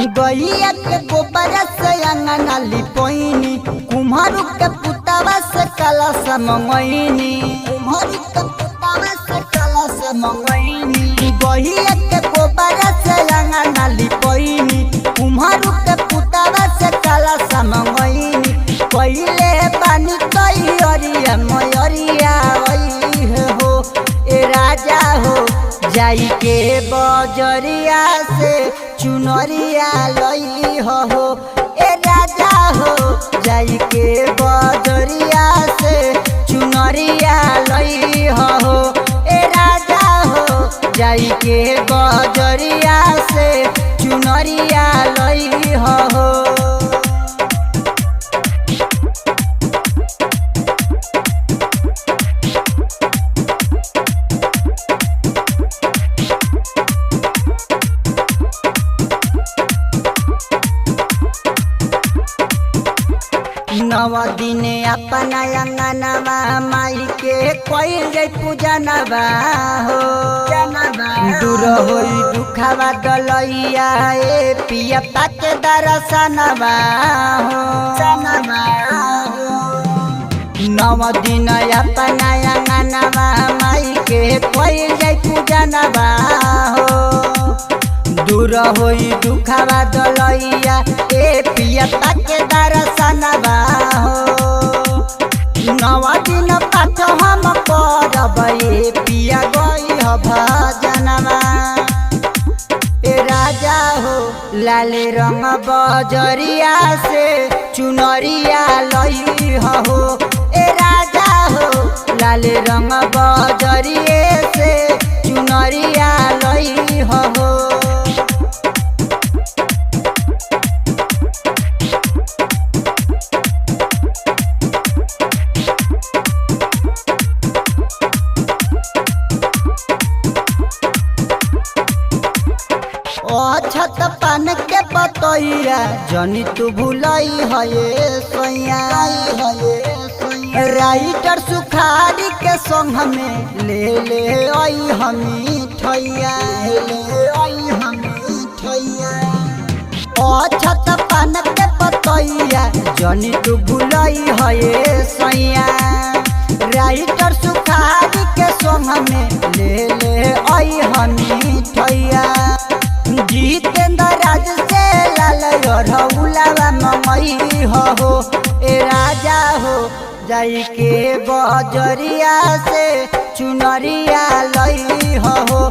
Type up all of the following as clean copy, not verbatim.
गैया के गोबर से अंगना लिपोइनी, कुम्हारू के पुतवा से कलश मंगैनी, कुम्हारू के पुतवा से कलश मंगैनी। गैया के गोबर से अंगना लिपोइनी, कुम्हारू के पुतवा से कलश मंगैनी। पहिले पानी तैयारिया मयरिया हो ए राजा हो, जाई के बजरिया से चुनरिया लई हो ए राजा हो, जाई के बजरिया से चुनरिया लई हो ए राजा हो, जाई के बजरिया से चुनरिया लई हो। नव दिन अपना अंगनवा माई के कोई पूजनवा हो, दूर होई दुखवा दलैया ए पिया पाके दर्शनवा हो। नव दिन अपना अंगनवा माई के कोई पूजनवा हो, दूर होई दुखवा दलैया ए पिया पाके दर्शनवा हो। नव दिन पाठ हम करब ए पिया गई हो भजनवा ए राजा हो, लाल रंग बजरिया से चुनरिया लई हो ए राजा हो, लाल रंग बजरिए से चुनरिया लई हो। छत पान के पतैया जनी तू भूलई है सोया, राइटर सुखारी के संग में ले आई हमी ठैया, छत पान के पतैया जनी तू भूलई है सोया, राइटर सुखारी के संग में ले आई हमी ठैया। जितेंद्र राज से लाल रहुलावा मंगई हो ए राजा हो, जाई के बजरिया से चुनरिया लई हो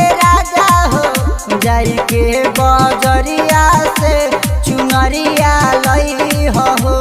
ए राजा हो, जाई के बजरिया से चुनरिया लई हो।